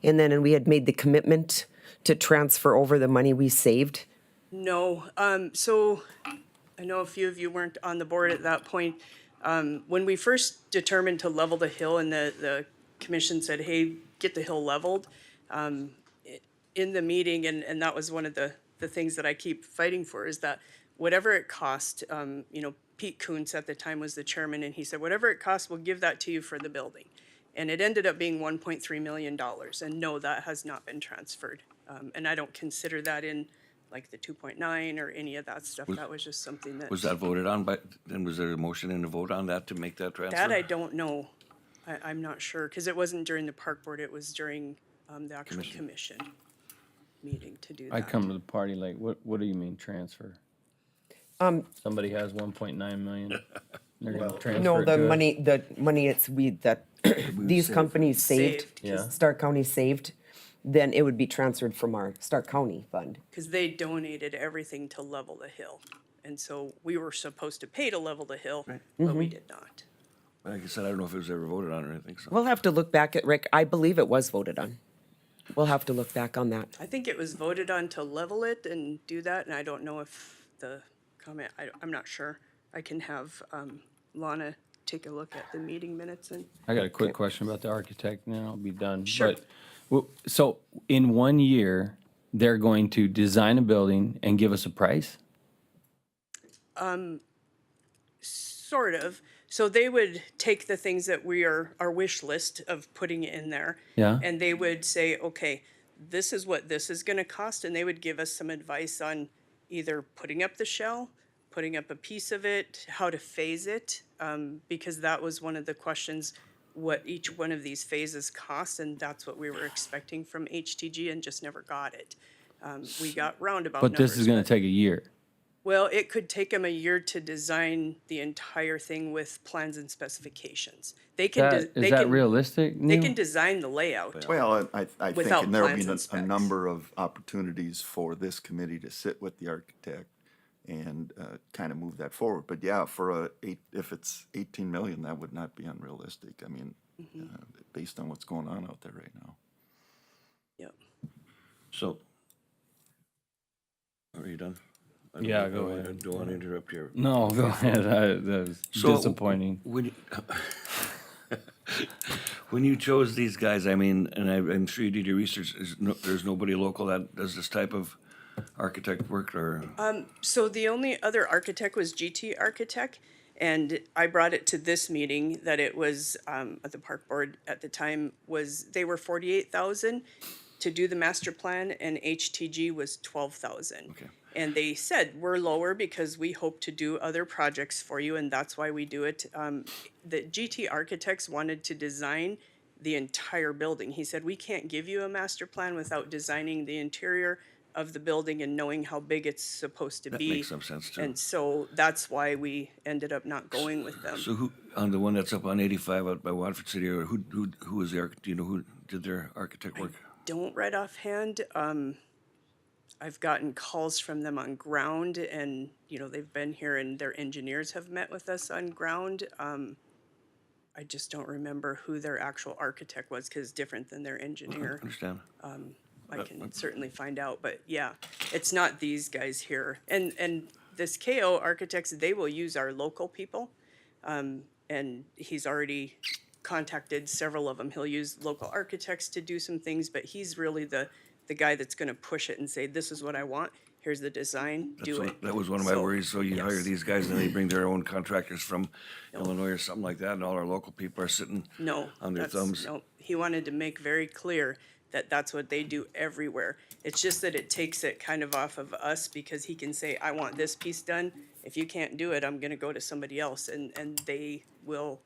and we had made the commitment to transfer over the money we saved? No, so I know a few of you weren't on the board at that point. When we first determined to level the hill and the commission said, hey, get the hill leveled, in the meeting, and that was one of the things that I keep fighting for, is that whatever it cost, Pete Kuntz at the time was the chairman, and he said, whatever it costs, we'll give that to you for the building. And it ended up being $1.3 million, and no, that has not been transferred. And I don't consider that in like the 2.9 or any of that stuff. That was just something that. Was that voted on by, then was there a motion and a vote on that to make that transfer? That I don't know. I'm not sure, because it wasn't during the park board, it was during the actual commission meeting to do that. I come to the party like, what do you mean transfer? Somebody has 1.9 million. They're gonna transfer No, it the to us? money that these companies saved, Yeah. Stark County saved, then it would be transferred from our Stark County fund. Because they donated everything to level the hill. And so we were supposed to pay to level the hill, but we did not. Like I said, I don't know if it was ever voted on or anything, so. We'll have to look back at, Rick, I believe it was voted on. We'll have to look back on that. I think it was voted on to level it and do that, and I don't know if the comment, I'm not sure. I can have Lana take a look at the meeting minutes and. I got a quick question about the architect, and then I'll be done. Sure. But, so in 1 year, they're going to design a building and give us a price? Sort of. So they would take the things that we are, our wish list of putting in there. Yeah. And they would say, okay, this is what this is gonna cost, and they would give us some advice on either putting up the shell, putting up a piece of it, how to phase it, because that was one of the questions, what each one of these phases cost, and that's what we were expecting from HTG and just never got it. We got roundabout But this is numbers, gonna take a year. well, it could take them a year to design the entire thing with plans and specifications. They can, Is that realistic, they Neil? can design the layout. Well, I think, Without and there'll be plans and a specs. number of opportunities for this committee to sit with the architect and kind of move that forward. But yeah, if it's 18 million, that would not be unrealistic. I mean, based on what's going on out there right now. Yep. So. Are you done? I don't Yeah, wanna- go I ahead. don't want to interrupt here. No, go ahead. That was So, disappointing. When you chose these guys, I mean, and I'm sure you did your research, there's nobody local that does this type of architect work, or? So the only other architect was GT Architect, and I brought it to this meeting that it was, at the park board at the time, was, they were 48,000 to do the master plan, and HTG was 12,000. Okay. And they said, we're lower because we hope to do other projects for you, and that's why we do it. The GT Architects wanted to design the entire building. He said, we can't give you a master plan without designing the interior of the building and knowing how big it's supposed to be. That makes some sense too. And so that's why we ended up not going with them. So who, on the one that's up on 85 out by Watford City, or who was the architect, do you know who did their architect work? Don't right offhand. I've gotten calls from them on ground, and they've been here, and their engineers have met with us on ground. I just don't remember who their actual architect was, because it's different than their engineer. Understand? I can certainly find out, but yeah, it's not these guys here. And this KO Architects, they will use our local people, and he's already contacted several of them. He'll use local architects to do some things, but he's really the guy that's gonna push it and say, this is what I want, here's the design, do it. That was one of my So, worries, so you hire yes. these guys and they bring their own contractors from Illinois or something like that, and all our local people are sitting No, on their thumbs. no, he wanted to make very clear that that's what they do everywhere. It's just that it takes it kind of off of us, because he can say, I want this piece done. If you can't do it, I'm gonna go to somebody else, and they will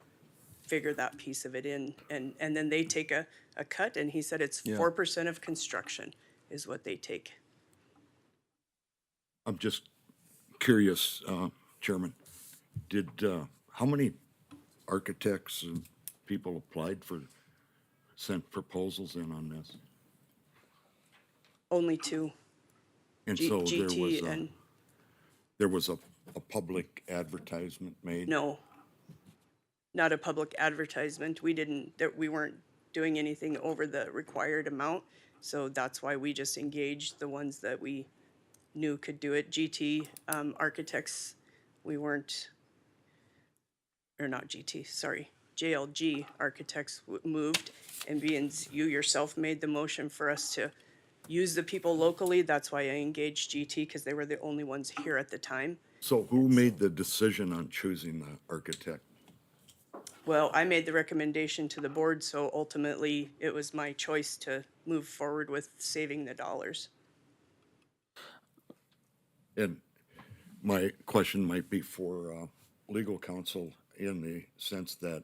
figure that piece of it in. And then they take a cut, and he said it's 4% of construction is what they take. I'm just curious, Chairman, how many architects and people applied sent proposals in on this? Only two, And so GT there was a public advertisement made? no, not a public advertisement. We weren't doing anything over the required amount. So that's why we just engaged the ones that we knew could do it. GT Architects, we weren't, or not GT, sorry, JLG Architects moved, and being you yourself made the motion for us to use the people locally, that's why I engaged GT, because they were the only ones here at the time. So who made the decision on choosing the architect? Well, I made the recommendation to the board, so ultimately it was my choice to move forward with saving the dollars. And my question might be for legal counsel in the sense that,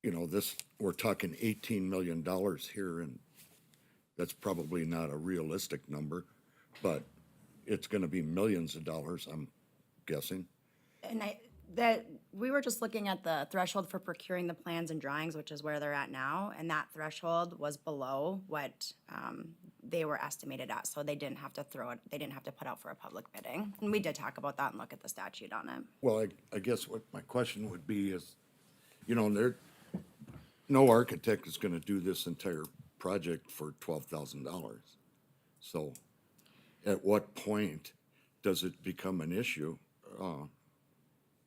you know, this, we're talking $18 million here, and that's probably not a realistic number, but it's gonna be millions of dollars, I'm guessing. And we were just looking at the threshold for procuring the plans and drawings, which is where they're at now, and that threshold was below what they were estimated at, so they didn't have to they didn't have to put out for a public bidding. And we did talk about that and look at the statute on it. Well, I guess what my question would be is, you know, no architect is gonna do this entire project for $12,000. So at what point does it become an issue?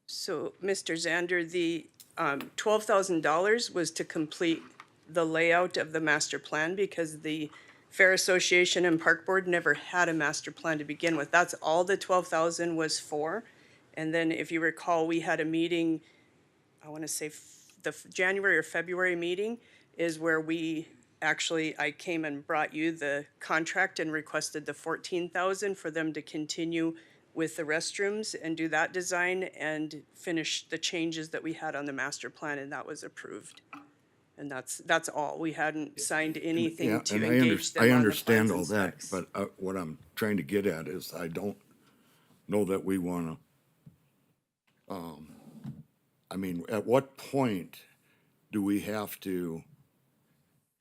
So, Mr. Zander, the $12,000 was to complete the layout of the master plan because the Fair Association and Park Board never had a master plan to begin with. That's all the $12,000 was for. And then if you recall, we had a meeting, I want to say the January or February meeting is where I came and brought you the contract and requested the $14,000 for them to continue with the restrooms and do that design and finish the changes that we had on the master plan, and that was approved. And that's all. We hadn't signed Yeah, anything to and engage them I on the understand plans all and that, specs. but what I'm trying to get at is I don't know that we wanna, I mean, at what point do we have to,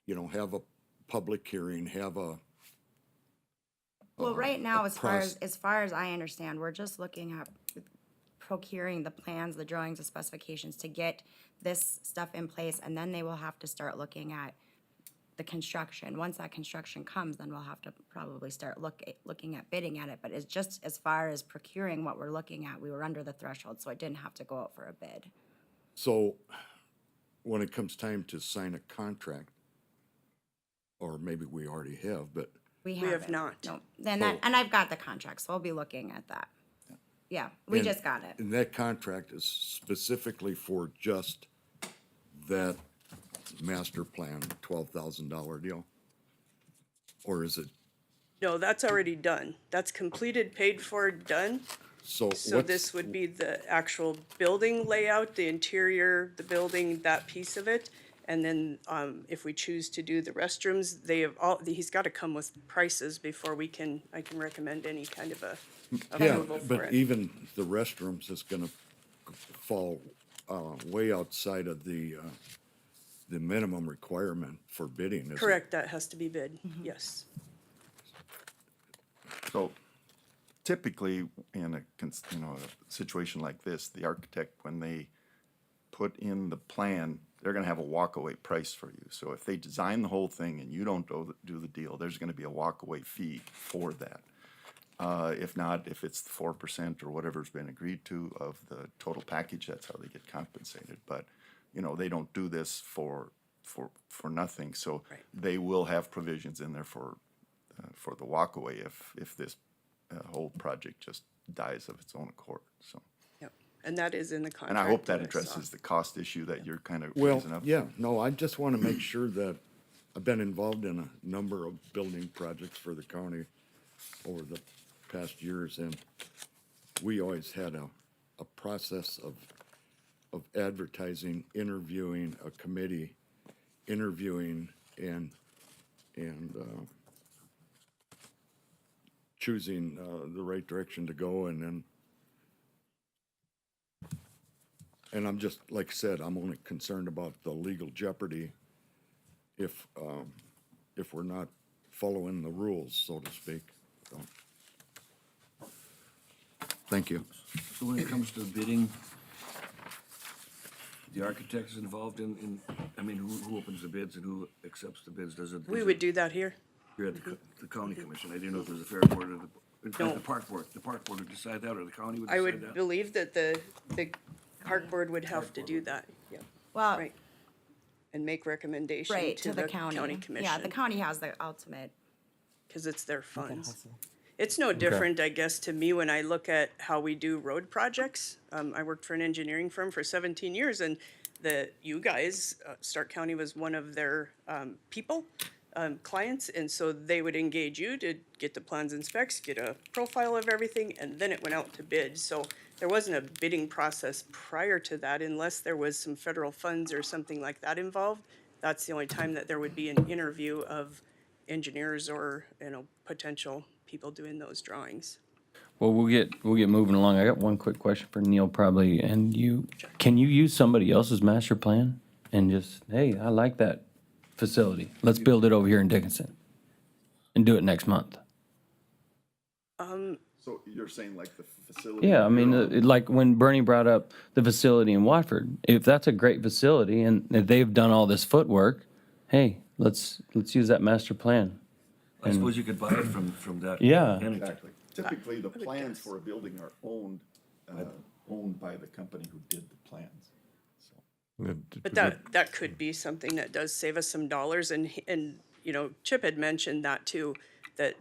you know, have a public hearing, have a, Well, right now, as process. far as I understand, we're just looking at procuring the plans, the drawings, the specifications to get this stuff in place, and then they will have to start looking at the construction. Once that construction comes, then we'll have to probably start looking at bidding at it. But it's just as far as procuring what we're looking at, we were under the threshold, so it didn't have to go out for a bid. so when it comes time to sign a contract, or maybe we already have, but We have haven't. not. No, then and I've got the contract, so I'll be looking at that. Yeah, we And- just got it. And that contract is specifically for just that master plan, $12,000 deal? Or is it, No, that's already done. That's completed, paid for, done. so So what's, this would be the actual building layout, the interior, the building, that piece of it. And then, if we choose to do the restrooms, he's gotta come with prices before I can recommend any kind of a yeah, approval for but it. even the restrooms is gonna fall, way outside of the minimum requirement for bidding, isn't it? Correct, that has to be bid, yes. So typically, in a situation like this, the architect, when they put in the plan, they're gonna have a walkaway price for you. So if they design the whole thing and you don't do the deal, there's gonna be a walkaway fee for that. If not, if it's 4% or whatever's been agreed to of the total package, that's how they get compensated. But, you know, they don't do this for nothing. So Right. they will have provisions in there for the walkaway if this whole project just dies of its own accord, so. Yep, and that is in the contract. And I hope that I saw. addresses the cost issue that you're kind of Well, raising up. yeah, no, I just wanna make sure that, I've been involved in a number of building projects for the county over the past years, and we always had a process of advertising, interviewing a committee, interviewing and choosing the right direction to go, and I'm just, like I said, I'm only concerned about the legal jeopardy if we're not following the rules, so to speak. So, thank you. So when it comes to bidding, the architect is involved in, I mean, who opens the bids and who accepts the bids? Does it? We is would it do that here. here at the county commission? I didn't know if it was the fair board or the No. park board. The park board would decide that, or the county would I decide would that? believe that the park board would have to do that, yeah, Well, right. And make recommendation right, to the county Yeah, the commission, county has the ultimate. cause it's their funds. It's no different, I guess, to me when I look at how we do road projects. I worked for an engineering firm for 17 years and you guys, Stark County was one of their, people, clients. And so they would engage you to get the plans and specs, get a profile of everything, and then it went out to bid. So there wasn't a bidding process prior to that unless there was some federal funds or something like that involved. That's the only time that there would be an interview of engineers or, potential people doing those drawings. Well, we'll get moving along. I got one quick question for Neil probably, and you, can you use somebody else's master plan and just, hey, I like that facility. Let's build it over here in Dickinson and do it next month. So you're saying like the facility? Yeah, I mean, you're on- like when Bernie brought up the facility in Watford, if that's a great facility and if they've done all this footwork, hey, let's use that master plan. I suppose you could buy it from that. Yeah. entity. Exactly. Typically, the would plans guess. for a building are owned by the company who did the plans. So But that could be something that does save us some dollars and, Chip had mentioned that too, that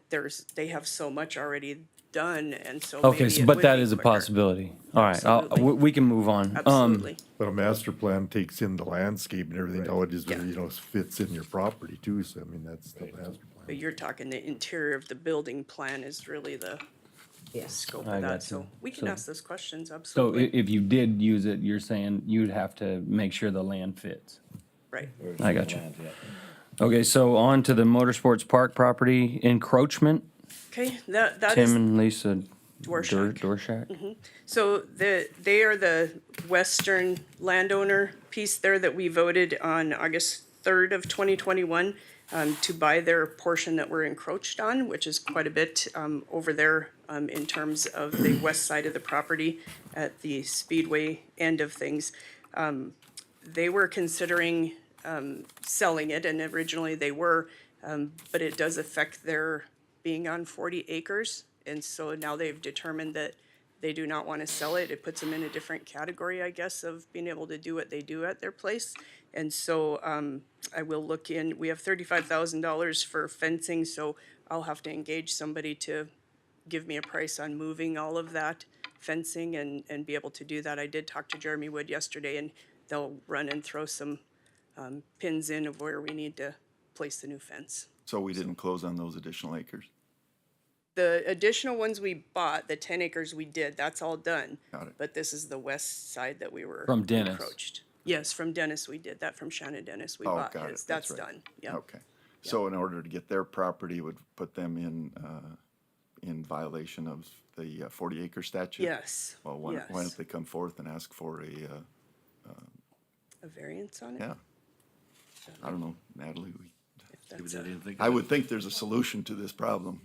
they have so much already done and so Okay, maybe so, it but would that be is a quicker. possibility. All right, Absolutely. we can move on. Absolutely. But a master plan takes in the landscape and everything, how it is, Yeah. fits in your property too, so I mean, that's the master But plan. you're talking the interior of the building plan is really the scope I of got that, so you. we can So- ask those questions, So absolutely, if you did use it, you're saying you'd have to make sure the land fits. right. I got you. Okay, so on to the Motorsports Park property encroachment. Okay, that Tim is, and Lisa Dworshak. Dworshak. so they are the western landowner piece there that we voted on August 3rd of 2021 to buy their portion that we're encroached on, which is quite a bit over there in terms of the west side of the property at the Speedway end of things. They were considering selling it, and originally they were, but it does affect their being on 40 acres. And so now they've determined that they do not want to sell it. It puts them in a different category, I guess, of being able to do what they do at their place. And so I will look in, we have $35,000 for fencing, so I'll have to engage somebody to give me a price on moving all of that fencing and be able to do that. I did talk to Jeremy Wood yesterday, and they'll run and throw some pins in of where we need to place the new fence. So we didn't close on those additional acres? The additional ones we bought, the 10 acres we did, that's all done. Got it. But this is the west side that we were From Dennis. encroached. Yes, from Dennis we did that, from Shannon Dennis we Oh, bought got his, it, that's that's right. done, yeah. Okay. So in order to get their property would put them in violation of the 40 acre statute? Yes, Well, why yes. don't they come forth and ask for A variance on it? yeah, I don't know, Natalie, If that's I a- didn't think. I would think there's a solution to this problem.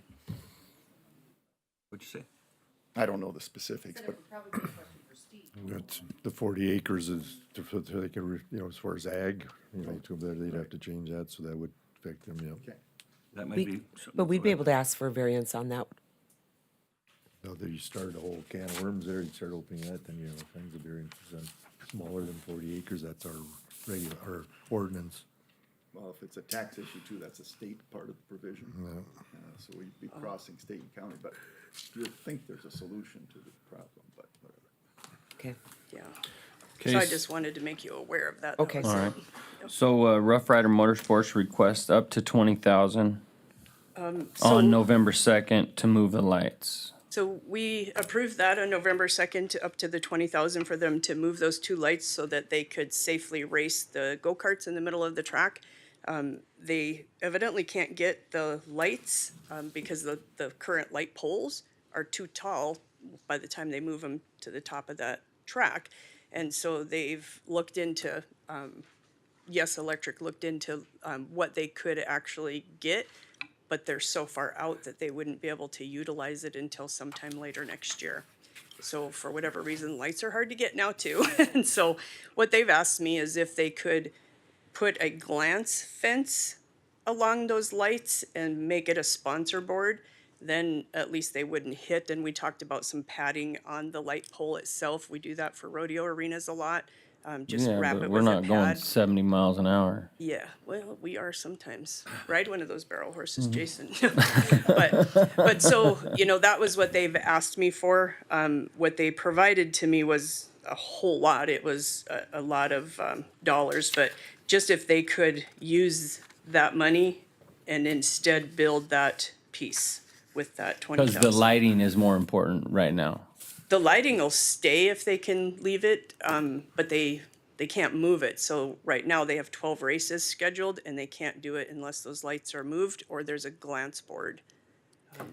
What'd you say? I don't know the specifics, but That's, the 40 acres is, so they can, as far as ag, to there, they'd have to change that, so that would affect them, yeah. That might be. But we'd be able to ask for a variance on that. Now that you start a whole can of worms there, you start opening that, then things will be smaller than 40 acres, that's our regular, our ordinance. well, if it's a tax issue too, that's a state part of the provision. So we'd be crossing state and county, but you'd think there's a solution to the problem, but whatever. Okay. Yeah. Okay, So I s- just wanted to make you aware of that. Okay. That was All it. right. So Rough Rider Motorsports request up to 20,000 So- on November 2nd to move the lights. So we approved that on November 2nd, up to the 20,000 for them to move those two lights so that they could safely race the go-karts in the middle of the track. They evidently can't get the lights because the current light poles are too tall by the time they move them to the top of that track. And so they've looked into, Yes Electric looked into what they could actually get, but they're so far out that they wouldn't be able to utilize it until sometime later next year. So for whatever reason, lights are hard to get now too. And so what they've asked me is if they could put a glance fence along those lights and make it a sponsor board, then at least they wouldn't hit. And we talked about some padding on the light pole itself. We do that for rodeo arenas a lot. Just Yeah, wrap but it we're with a not going pad. 70 miles an hour. Yeah, well, we are sometimes. Ride one of those barrel horses, Mm-hmm. Jason. But so, you know, that was what they've asked me for. What they provided to me was a whole lot. It was a lot of dollars, but just if they could use that money and instead build that piece with that Because 20,000. the lighting is more important right now. The lighting will stay if they can leave it, but they can't move it. So right now they have 12 races scheduled and they can't do it unless those lights are moved or there's a glance board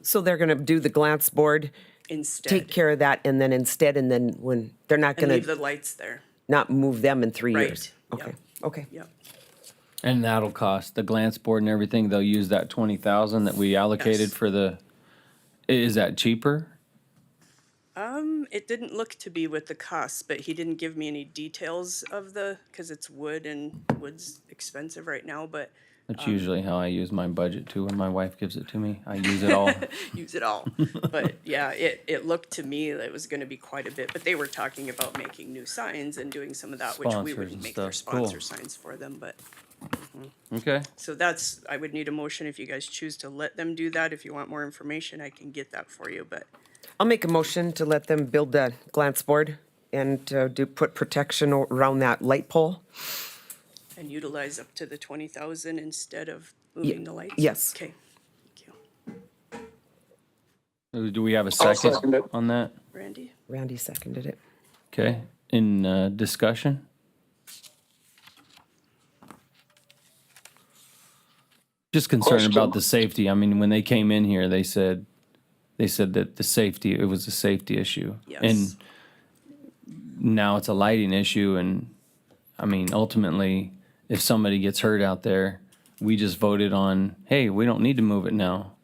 So they're gonna do the glance board, instead. take care of that, and then when, they're not And leave gonna the lights there. not move them in 3 Right, years? yeah. Okay, okay. Yep. And that'll cost the glance board and everything. They'll use that 20,000 that we allocated Yes. for the. Is that cheaper? It didn't look to be with the costs, but he didn't give me any details of because it's wood and wood's expensive right now, but That's usually how I use my budget too. When my wife gives it to me, I use it all. use it all. But yeah, it looked to me that it was gonna be quite a bit, but they were talking about making new signs and doing some of that, which we Sponsors wouldn't and make their stuff. Cool. sponsor signs for them, but. Okay. So that's, I would need a motion if you guys choose to let them do that. If you want more information, I can get that for you, but I'll make a motion to let them build the glance board and put protection around that light pole. and utilize up to the 20,000 instead of moving the lights? yes. Okay, thank you. Do we have a I'll second second it. on that? Randy? Randy seconded it. Okay. In discussion? Just concerned about the safety. I mean, when they came in here, they said that the safety, it was a safety issue. Yes. And now it's a lighting issue. And I mean, ultimately, if somebody gets hurt out there, we just voted on, hey, we don't need to move it now.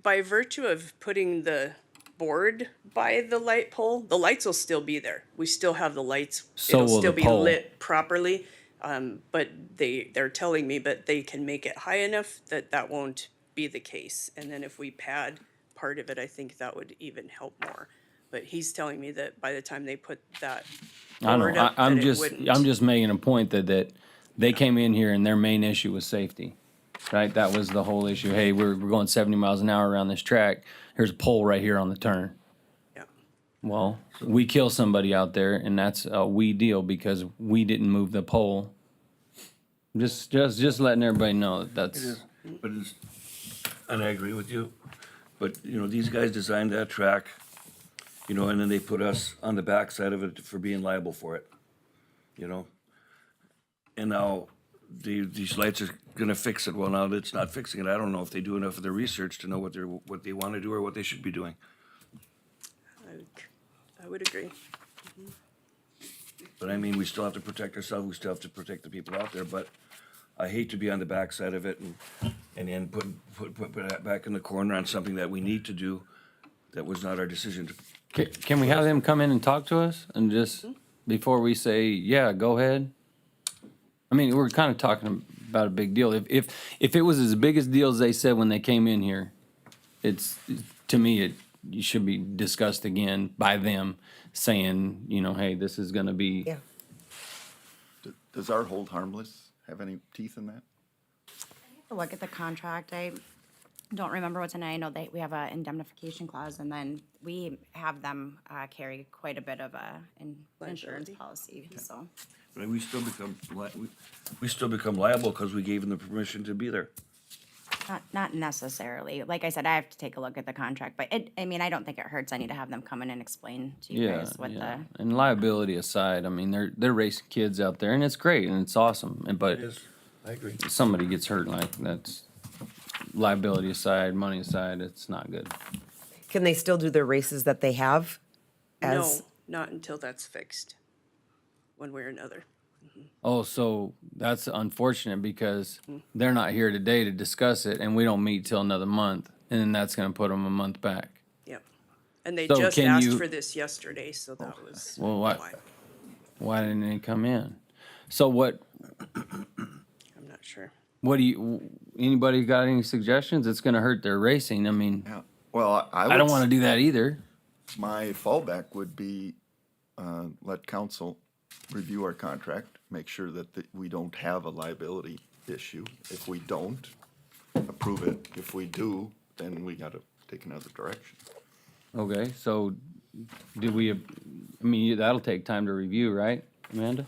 By virtue of putting the board by the light pole, the lights will still be there. We still have the lights. So will It'll still the be pole. lit properly. But they're telling me, but they can make it high enough that won't be the case. And then if we pad part of it, I think that would even help more. But he's telling me that by the time they put that I board know. up, I'm that it just wouldn't. I'm just making a point that they came in here and their main issue was safety. Right? That was the whole issue. Hey, we're going 70 miles an hour around this track. Here's a pole right here on the turn. Yeah. Well, we kill somebody out there, and that's a we deal because we didn't move the pole. Just letting everybody know that that's But it's, and I agree with you, but, you know, these guys designed that track, you know, and then they put us on the backside of it for being liable for it, you know? And now, these lights are gonna fix it. Well, now it's not fixing it. I don't know if they do enough of their research to know what they wanna do or what they should be doing. I would agree. But I mean, we still have to protect ourselves, we still have to protect the people out there, but I hate to be on the backside of it and then put that back in the corner on something that we need to do that was not our decision to. Can we have them come in and talk to us and just before we say, yeah, go ahead? I mean, we're kind of talking about a big deal. If it was as big a deal as they said when they came in here, it's, to me, it should be discussed again by them saying, you know, hey, this is gonna be. Yeah. Does our hold harmless have any teeth in that? Look at the contract. I don't remember what's in it. I know that we have a indemnification clause, and then we have them carry quite a bit of insurance Liability. policy, so. But we still become liable because we gave them the permission to be there. Not necessarily. Like I said, I have to take a look at the contract, but I mean, I don't think it hurts any to have them come in and explain to you Yeah, guys what yeah. the. And liability aside, I mean, they're racing kids out there, and it's great and it's awesome. But I agree. if somebody gets hurt, like that's liability aside, money aside, it's not good. Can they still do their races that they have? No, As not until that's fixed, one way or another. Oh, so that's unfortunate because they're not here today to discuss it, and we don't meet till another month, and then that's going to put them a month back. Yep. And they So just can asked you- for this yesterday, so that was Well, what- why. Why didn't they come in? So what I'm not sure. do you, anybody got any suggestions? It's gonna hurt their racing. I mean, Yeah, well, I don't wanna do that either. My fallback would be, let council review our contract, make sure that we don't have a liability issue. If we don't, approve it. If we do, then we gotta take another direction. Okay, so do we, I mean, that'll take time to review, right, Amanda?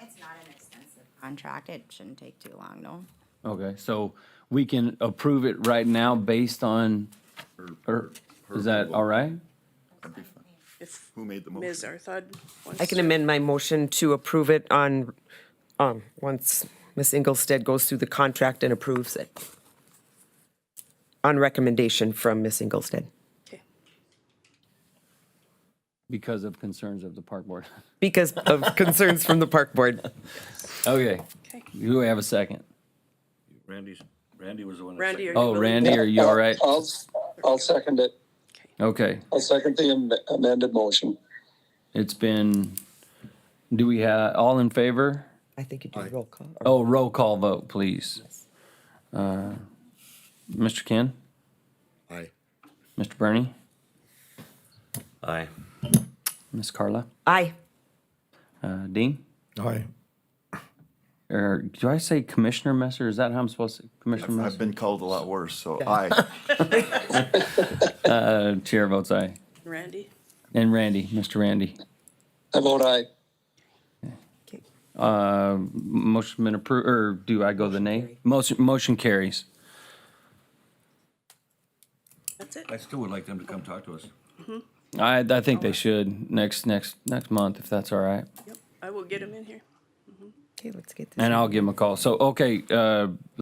It's not an extensive contract. It shouldn't take too long, no. Okay, so we can approve it right now based on, or, is that all right? That'd be fine. If Who made the Ms. motion? Arthod wants I can to- amend my motion to approve it on, once Ms. Ingolstead goes through the contract and approves it. On recommendation from Ms. Ingolstead. Okay. Because of concerns of the park board. Because of concerns from the park board. Okay, Okay. do we have a second? Randy was the one. that Randy, are seconded. you Oh, willing? Randy, are you all right? I'll second it. Okay, I'll second the amended motion. it's been, do we have, all in favor? I think you do roll call. Oh, roll call vote, please. Mr. Ken? Aye. Mr. Bernie? Aye. Ms. Carla? Aye. Dean? Aye. Or do I say Commissioner Messer? Is that how I'm supposed to, Commissioner I've Messer? been called a lot worse, so aye. Chair votes aye. Randy? And Randy, Mr. Randy. I vote aye. Motion been approved, or do I go the nay? Motion carries. That's it? I still would like them to come talk to us. I think they should next month, if that's all right. Yep, I will get him in here. Okay, let's get this. And I'll give them a call. So, okay,